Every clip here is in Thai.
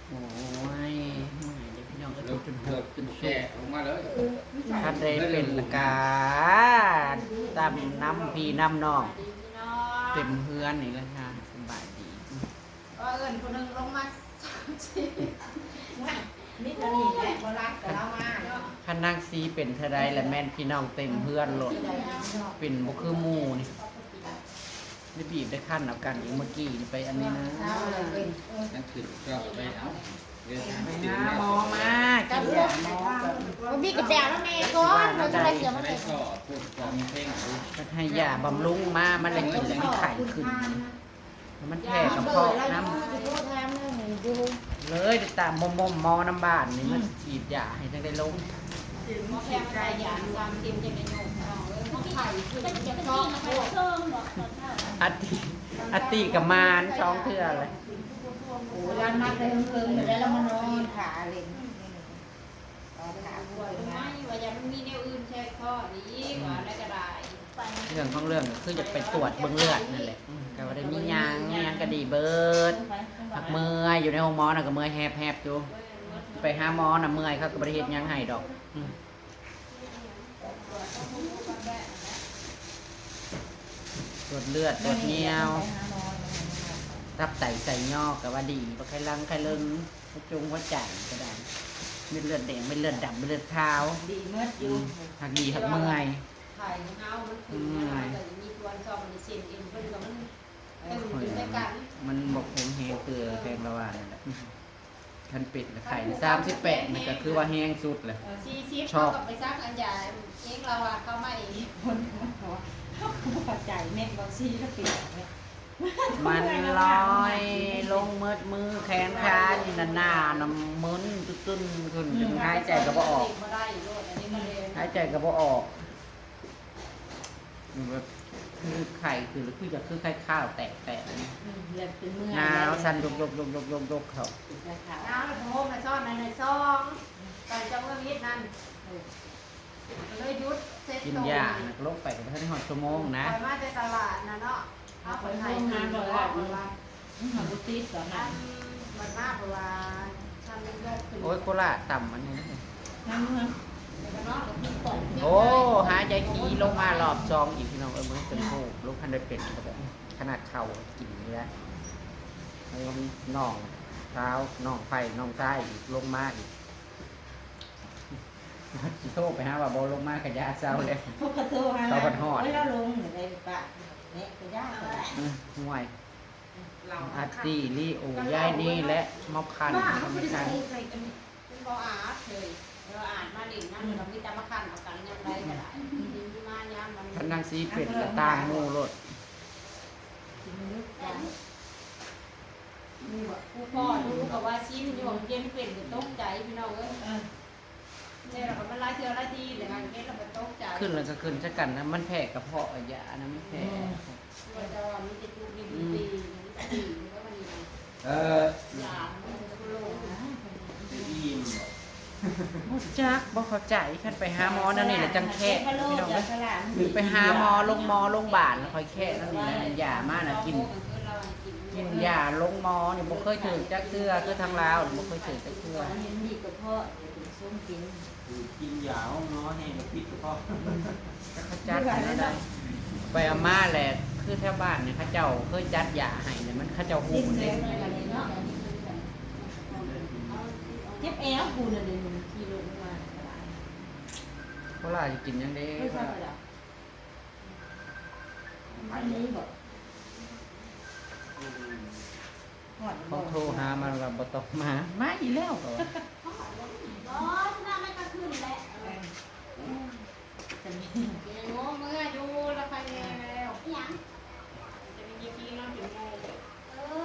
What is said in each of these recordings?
โอ้ยเมื่อยเดี๋ยวพี่น้องก็ เลิก จนห เลิ ก ก จน แก่ออกมาเลย คันได้เป็นละกาตามน้ำพี่น้ำน้องเต็มเฮือนนี่แหละค่ะสบายดี ก็เอิญคนนึงลงมานี่ตอนนี้แหละบรักกับเรามาเนาะ คันนางซีเป็นเท่าใดและแม่นพี่น้องเต็มเฮือนโลดเป็นบ่คือหมู่นี่ได้บีบได้ขั้นเอากันอีกเมื่อกี้นี่ไปอันนี้นะ นั่นคือก็ไปเอาเรื่องการ ไป ตื่น หา แล้ว หมอมากินยาหมอกับ มันมีกระแดดแล้วแม่ก้อนเราจะได้เสือมา ไม่ เลย ก็พูดความเพ่งเอา มันให้ยาบำรุงมามันเลยกินแล้วมันไข้ขึ้นแล้วมันแพ้กับเพาะน้ำเลยได้ตามมอมหมอน้ำบ้านนี่มันฉีดยาให้จังได้ลง หมอแพงใจยาซ้ำกินจะเป็นโยกหมอไข่คือจะชอบโคตร อัตติกับมารช่องเทื่อเลย โอ้ยร้านนัดเลยเพิ่งๆแล้วมานอนขาเลยขาปวดไม่ว่าจะมันมีแนวอื่นใช่ข้อนี้ว่าได้กระได เรื่องของเรื่องก็คือจะไปตรวจเบิ่งเลือดนั่นแหละก็ว่าได้มีหยังก็ดีเบิดพักเมื่อยอยู่ในห้องหมอน่ะก็เมื่อยแฮบๆอยู่ไปหาหมอน่ะเมื่อยเขาก็บ่ได้เฮ็ดหยังให้ดอกตรวจเลือดตรวจเงี้ยวรับไตใส่ย่อก็ว่าดีบ่ใครลังใครเลิงหัวจงหัวใจก็ได้เม็ดเลือดแดงเม็ดเลือดดำเม็ดเลือดขาว ดีเมื่ออยู่ หักดีหักเมื่อย ไข่เงามันคือแต่มีตัวซองมันเสียนเองเพิ่นก็มันตื่นด้วยกัน มันบอกแห้งๆคือแพงละว่านั่นแหละคันเป็ดไข่38นี่ก็คือว่าแห้งสุดเลย ซีเขากับไปซักอันใหญ่เองเราอ่ะเขาไม่คนเขาพอใจแม่บอกซีถ้าปิดเนี่ย มันลอยลงมืดมือแขนขานี่หน้าน้ำมึนตุ้นๆขึ้นจนหายใจก็บ่ออกหายใจก็บ่ออกแบบคือไข่คือจะคือไข่ข้าวแตกๆนี่หนาวสั่นยกเขา น้าโทรมาซ่อนในซองไปจังเมื่อวิทย์นั่นเลยยุดเซ็ต กิน ตัวย านักโรคไปกับท่านในหอดชั่วโมงนะ ไปมาในตลาดนะเนาะเอาไปไทยงานบอกว่ามันบุตรีสอนนั่นมันมากกว่าทำยกขึ้น โอ้ยโคราชต่ำอันนี้นะ นั่นเนาะเนาะขึ้นตก โอ้หายใจขี้ลงมารอบซองอีกพี่น้องเออมันเป็นโคกลูกคันได้เป็ดแบบขนาดเข่ากินนี่แหละแล้วน่องเท้าน่องไฟน่องใต้อีกลงมาอีกโทษไปฮะว่าบอลงมากระยาเศร้าเลย พวกกระโตฮะ เขาบัดฮอด แล้วลงในปะเนี่ยกระยาเลย ห่วยอาร์ตี้ลี่โอยายนี่และมอบคันทำไมคัน เป็นบ่อาดเลยเราอ่านมาดินั่นเรามีแต่มาคันเอากันยังไงก็ได้มีมายามมัน คันนางซีเป็ดกระต่างหมูรถ ผู้พ่อดูกับว่าชิ้นอยู่เย็นเป็นก็ตกใจพี่น้องเอ้ยเนี่ยเราก็มันไล่เทือไล่ทีเดี๋ยวงานเก็ตเราไปตกใจ ขึ้นแล้วก็ขึ้นชักกันนะมันแผ่กระเพาะยานะมันแผ่ ว่าจะว่ามันจะดูดีดีดีก็มัน เออ หยาบมันจะโลงนะ อิ่ม บ่จักบ่เข้าใจคันไปหาหมอนั่นนี่แหละจังแค่พี่น้องเอ้ยไปหาหมอโรงพยาบาลแล้วค่อยแค่นั่นนี่แหละยามาน่ะกินยาลงหมอนี่บ่เคยถือจักเทื่อคือทางลาวบ่เคยถือจักเทื่อ เห็นมีกระเพาะส้มกิน กินยาห้องน้อแห้งปิดกระเพาะ เขาจัดให้ได้ไปอาม่าแหละคือแถวบ้านเนี่ยเขาเจ้าเคยจัดยาให้เนี่ยมันเขาเจ้าฮู้เด้ เจ็บแอวกูน่ะเดี๋ยวมึงขี่รถมา โคราชสิกินจังได๋ ไม่ทราบเลยอันนี้บอก เขาโทรหามันว่าบ่ต้องมาอีแล้วก็ว่า อ๋อน่าไม่กระขึ้นแหละจะมีโง่เมื่ออยู่แล้วใครแล้วยังจะมีกี่ปีนอนถึงโง่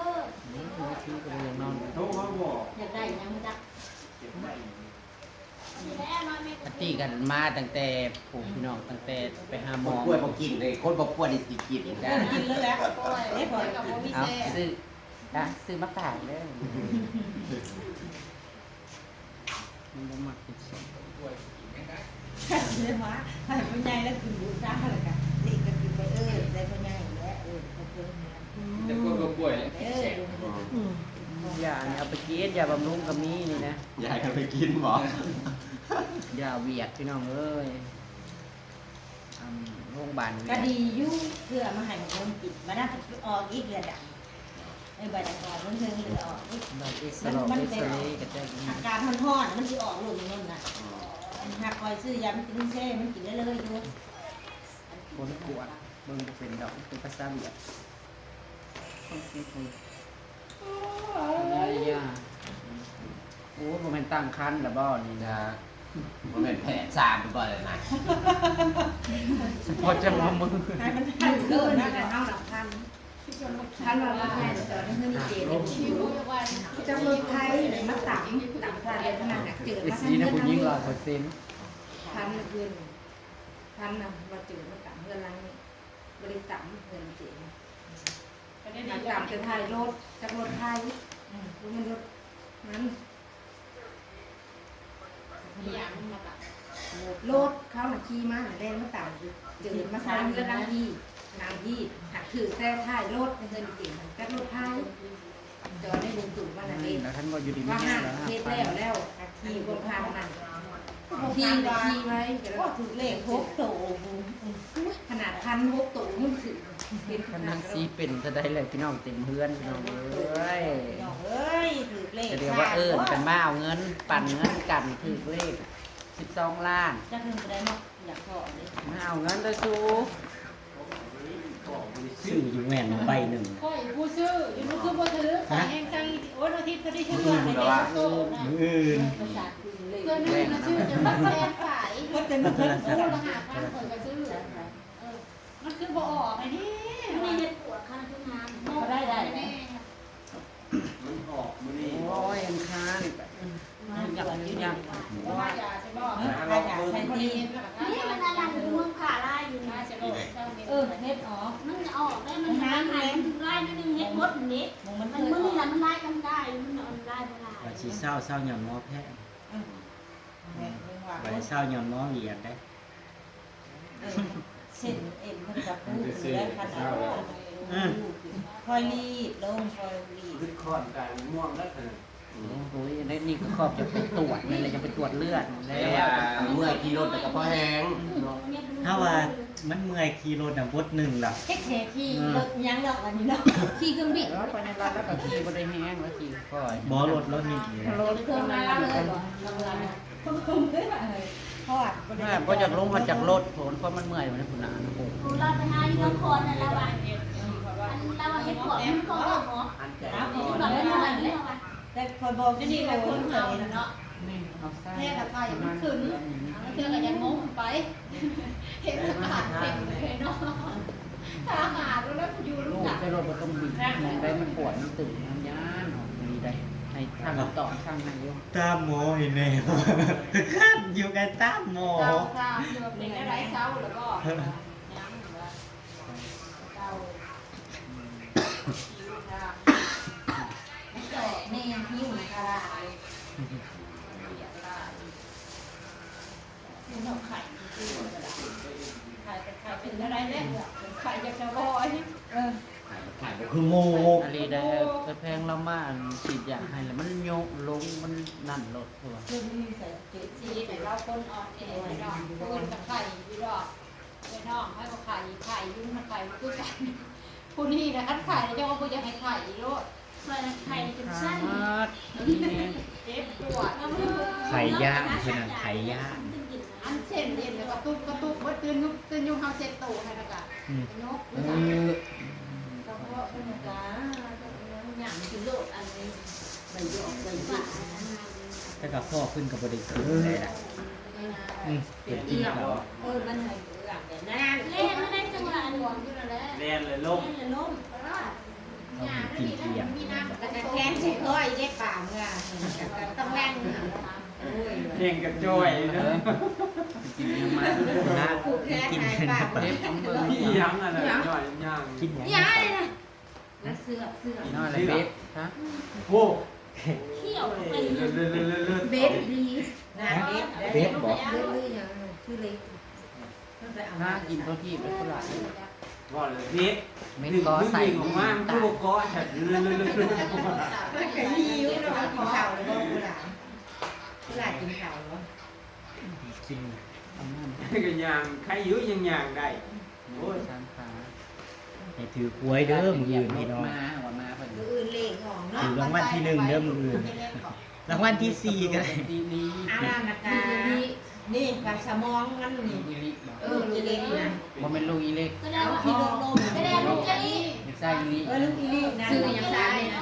นี่คือก็ยังนอน โทรมาบอก อยากได้ยังจัก เก็บได้ ปฏิกันมาตั้งแต่ผู้พี่น้องตั้งแต่ไปหาหม บ อก กล้วยบอกกินเลยคนบอกกล้วยนี่สิกิน จ้า กินแล้วแหละได้ผลกับโมมิ เอา เซ่ ซื้อมาฝากเด้อมันบ่มักกินส้ม เรียกว่าให้พ่อใหญ่แล้วกินบูซ่าเลยกันนี่ก็กินไปได้พ่อใหญ่แล้วเขาเพิ่ม จะกล้วยกล้วย เออ อย่า นี่เอาไปกินยาบำรุงก็มีนี่นะ ยายกันไปกินหมอย าเวียดพี่น้องเอ้ยโรงพยาบาลเวีย ก็ ด ดีอยู่เพื่อมาให้คนกินมาน่าจะออกอีกเดือนดไอ้ใบตะกอนมันเทิงเลยออกอีก เราเอ็กซโลเอ็กซเรย์ก็จะมี อาการมันห่อนมันจะออกหลุมนั่นน่ะหากคอยซื้อยามันกินแช่มันกินได้เลยดู คนปวดเบิ่งจะเป็นดอกเป็นภาษาเวียดยาโอ้โมเมนตั้งคันหรือบ่นี่นะ มันเป็นแผลซามไปก่อนเลยนะ เฉพาะจะมองมือ ให้มันทันเกินนะแต่เท่าหลักพันทันเราแค่เจอในเงินเจเลยชิวจะเมืองไทยเลยมาต่ำอะไรขนาดเจอ ไอ้ มา สีนะคุณยิ่ง100%พันเงินพันนะมาเจอมาต่ำเงินอะไรนี่บริต่ำเงินเจมาต่ำจะไทยรถจากรถไทยเงินรถนั้นรถเขาหนักขี่มาแรงมาต่ำเจอมาสร้างเงินนางยี่หักถือแต่ไทยรถเงินเจจากรถไทยจอได้ดึงตุ่มมานั่นเอง แล้วท่านก็อยู่ดี ว่า ไม่ ห้า แห้งแล้ว เทศแล้วขี่บนทางนั่นขี่ไว้ก็ถือเลขหกโตขนาด1,600 โตมันถือเป็นข ท่าน นา นั้ ด นซีเป็นจะได้เลยพี่น้องเต็มเพื่อนพี่น้องเอ้ย เอ้ยถือเลข จะเรียกว่ากันมาเอาเงินปั่นเงินกันถือเลข12 ล้าน จะถึงได้เนาะอยากขอเลย มาเอาเงินเลยสู้ ซื้ออยู่แม่นใบหนึ่ง ค่อยผู้ซื้ออยู่นู้นคือบ่ถือขายแห้งจังโอ้ยอาทิตย์ก็ได้ชื่อว่าในเด็กโตนะ มืออื่น ภาษาคือเลข เกินหนึ่งนะชื่อจะมันแซนขาย ก็เต็มเพิ่ม โอ้ละหาพันคนก็ซื้อมันคือบ่ออกไอ้นี่ ไม่ มัน ได้ปวดข้างทุกงาน ได้ได้ มันออกมือนี่ โอ้ยอันคานอยากอยาก เพราะว่าอย่าจะบอก อะไรอย่างใช้ดี นี่มันอะไรอยู่มึงขาลายอยู่นะจะโดดเจ้าเ เฮ็ดอ๋อ มันออกได้มันหาหายถึงลายนิดนึงเฮ็ดมดนิด มัน มันมือละมันลายกันได้มันลายบ่ลาย ว่าชีเศร้าหย่อนหมอแพ้ใบเศร้าหย่อนหมอเหวียดได้ เส้นเอ็นมันกับพูดแล้วขนาดคอยรีดลงคอยรีด ลึกคอนกันม่วงแล้วเถอะ โอ้ยนี่ก็ครอบจะไปตรวจนี่เลยจะไปตรวจเลือด แต่ แล้ว ว่าเมื่อยขี่รถแต่ก็พอแห้ง ถ้าว่ามันเมื่อยขี่รถน่ะบดหนึ่งล่ะ เทคเคที่รถยังดอกอันนี้เนาะที่เครื่องบิน แล้วไปในร้านแล้วก็ขี่บ่ได้แห้งแล้วขี่ค่อย บ่รถนี่ดีนะ รถ เครื่องมาแล้วเลยบ่คุ้มเลยเพราะว่า พอจากลงมาจากรถผลเพราะมันเมื่อยมันผุนหนาโอ้ เราไปหาอยู่นครนั่นแล้วว่าเราเฮ็ดปวดมันก็หมอ อันแก่ เราเฮ็ดปวดมันก็เลย แต่คอยบอกนี่แหละคนเฮาเนาะ นี่เอาไส้ แค่กับไข่มันขึ้นเทื่อก็ยังงงไปเห็นอากาศเต็มเลยเนาะถ้าหาแล้วอยู่ ลู ลู ก ก ไปรถมันต้องบิดมันได้มันปวดมันตื่นมันย่านออกดีได้ให้ทางต่อข้างในอยู่ ตามหมอเห็นแน่ขั้นอยู่กันตามหมอ เจ้าค่ะคือว่าเป็นอะไรเศร้าแล้วก็ยังว่าเจ้าคิวค่ะ แต่แน่หิ้วคาราคือน้องไข่ที่ไข่แต่ไข่เป็นอะไรเนี่ยไข่จากชาวบ้านขายบ่คือโม อะไรได้ไปแพงเรามาฉีดยาให้แล้วมันโยกลงมันนั่นรถตัว คือมีใส่เจ็ด สีแต่เราคนอ่อนแอไปดอกปืนกับไข่อยู่ดอกไปน้องให้กับไข่ยุ่งมันไข่คือกันผู้นี้นะคันไข่เจ้าก็จะให้ไข่โลดไข่จน สา สั้น มารถนี่ เจ็บปวด ไข่ย่างขนาดไข่ย่าง อันเช่นเย็นแล้วก็ตุกว่าตื่นยุคเฮาเซ็ตโตให้แล้วก็นก เออ ก็เพราะเป็นกาอย่างกิโลอันนี้ใบหยอกใบหยอก ถ้ากับพ่อขึ้นกับบริสุทธิ์ได้ละเป็นกินเขา มันให้หลังแต่นั่น เล่นไม่ได้จังหวะหลวงอยู่แล้วแหละ เรียนเลยลง เล่นล้มเพราะว่าหญ้าไม่มีแล้วมีน้ำ แต่แค้นใช่ค่อยได้ป่าเมื่อต้องแรงโอ้ย เพ่งกับจ้อยนะ กินยังมา นะ ผูกแค้นหายป่า เด็กของเบิ่ง พี่ยังอะไรย่อยย่าง กิน หญ้าเลยนะ แล้วเสื้อ นี่น้อยอะไรเบ๊บฮะ โอ้ เขี้ยวไป เลื่อนเลื่อนเลื่อนเลื่อน เบ็ดดีนะเบ็ด เบสบอก เบ็ดเลยอย่างชื่อเล็ก ถ้ากินตัวที่เป็นคนละ ว่าเลยพิษ เม็ดก็ใส่ ของมาผู้บกอแฉะเรื่อย มันก็หิวเนาะกินข้าวแล้วบ่ผู้หลานผู้หลานกินข้าวบ่ กิน ๆก็ยางใครอยู่ยังยางได้ โอ้ยสามขา ให้ถือหวยเด้อมืออื่นพี่น้อง มาหัวมาเพิ่น มื้ออื่นเลขออกเนาะ ถือรางวัลที่ 1เด้อมืออื่นรางวัลที่ 4ก็ได้ ดีนี้ อารานะกานี่กับสมองมันนี่ อีลิบ่ อีเล็กนะ บ่แม่นลูกอีเล็ก ก็ได้ว่า ที่ลมลม ก็ได้ลูกจะนี่ อยากใส่อีลิ ลูกอีลีนะซื้อยังซาเลยนะ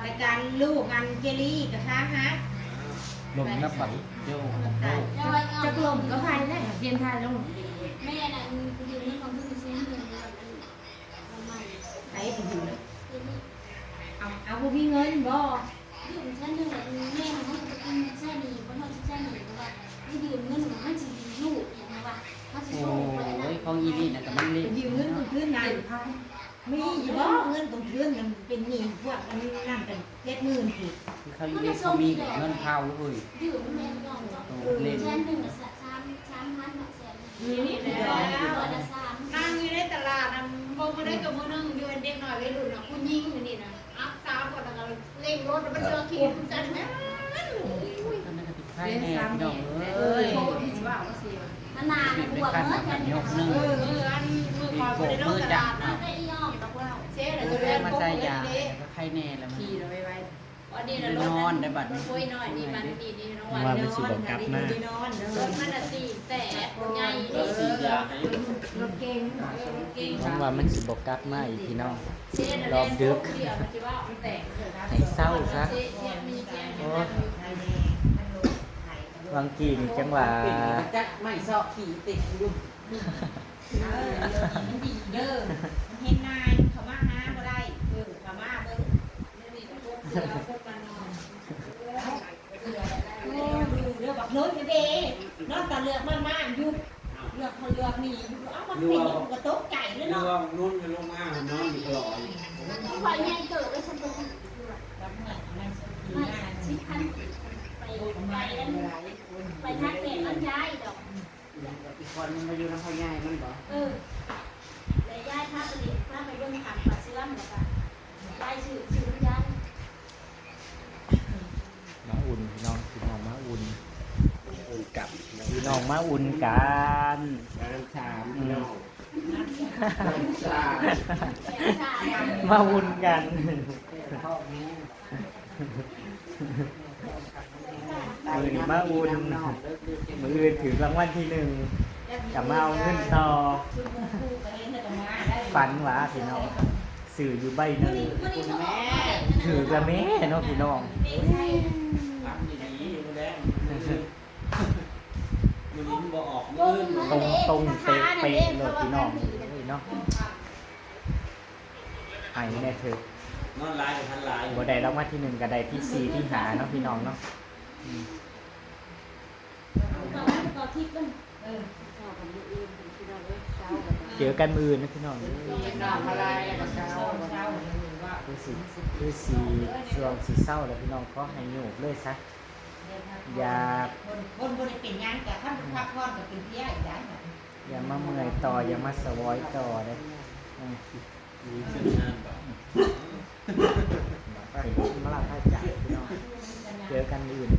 รายการลูกงานเจลี่กับค้าฮะ ลม กับ ใส ปัดโยก จะกลมก็ภายได้เพียนไทยแล้ว แม่น่ะยืนเงินของผู้เสียเงินประมาณ ไอ้ไปอยู่เลยเอาผู้มีเงินบ่ ยืมฉันนึงแม่ของเขาจะกินแช่นี่บ่เขาจะแช่นี่เพราะว่าให้ยืมเงินของมันสิลูกอีกนะว่าเขาสิ โอ้ ส่งไปนะ ยของอีลิน่ะก็มันเล็ก ยืมเงินตรงพื้นนายมีอยู่บ่เงินตรงพื้นมันเป็นหนี้พวกมันนั่นเป็น70,000ผิด คือเขาอีเล็กเขามีเงินเผาเว้ย ยืมแม่ยอม โตเล่น แช่นึง3,000บาทแสน นี่แหละ ร้อยละ3นั่งอยู่ในตลาดน่ะบ่บ่ได้กับมื้อนึงอยู่เด็กน้อยวัยรุ่นน่ะผู้หญิงอยู่นี่น่ะอัพสาวก่อนแล้วก็เร่งรถแล้วมันเจอขี้จันแม่ ท่านนั้นก็ติดไพ่แน่พี่น้องเอ้ย มันนานบวกเมื่อกันยกนึงอันมือคอยบ่ได้ลงตลาดนะได้ย่อมตะเราเช่แล้ว โอ้ จะ ย เล่น มา พวก ใส่ยา นี้ แล้วไข้แน่แล้วมัน ขี่เราไว้ วันนี้นะรถ นอนได้บัด คุยหน่อยนี่มันนี่น้องวัน ว่ามันสิบอกกลับมา นอน รถมันตีแต่ใหญ่ ก็สียาให้ รถเก่ง เก่ง หวังว่ามันสิบ่กลับมาอีกพี่น้อง เช่เล่นเดียวมันจะว่ามันแตก ให้เศร้าซะ เช่มีแจ้ง โอ้วังกีนี่จังหว่า จักไม่ซอกขี่ติดอยู่ มันดีเด้อมันเห็นนายเขามาหาบ่ได้เขามาเบิ่งนี่ก็พวกเสือพวกมันนอนดูเรื่องแบบรถเด้นอนตะเลือกมันมาอยู่เลือกเขาเลือกนี่เอามันเป็นกระตกใจเลย เรื่ เนาะ องนุ่นจะลงมาเนาะอยู่ตลอด คอยแม่เกิดไว้ฉันต้อง รับเงินนั่นสิ ไม่ชิคันไปนั้นไปทักแกมันย้ายดอก อีกคนมาอยู่น้ำพ่อใหญ่มันบ่ เลยย้ายพระไปเรียนพระไปเบิ่งขันปลาเสื่อมแล้วก็ย้ายชื่อย้าย มาอุ่นพี่น้องมาอุ่น อุ่นกับ พี่น้องมาอุ่นกัน น้ำชาพี่น้องน้ำชา มาอุ่นกัน พ่อแม่ มือนี่มาอุ่นมืออื่นถือรางวัลที่ 1กลับมาเอาเงินต่อฝันหว่าพี่น้องสื่ออยู่ใบหนึ่ง คุณแม่ ถือกระแม่เนาะพี่น้อง รับดีๆอยู่แดงมันยิ้มบ่ออกมือ ตรงเป๊ะเป๊ะเลยพี่น้องเลยเนาะไอ้แน่เถอะ นอนลายทันลาย บ่ได้รางวัลที่ 1กับได้ที่ 4ที่5เนาะพี่น้องเนาะ ต่อทิพย์มัน เจอกันมืออื่นนะพี่น้อง นอนอะไรก็เช้า คือสีส่วงสีเศร้าแล้วพี่น้องก็ให้โยกเลยซะอย่า คนบริเป็นงานแต่ท่านพักผ่อนกับเป็นเพี้ยอีกอย่าง อย่ามาเมื่อยต่ออย่ามาสวอยต่อเลยอืม มีเส้นงานแบบ เป็นมาลาท่าจ่ายพี่น้องเจอกันมืออื่น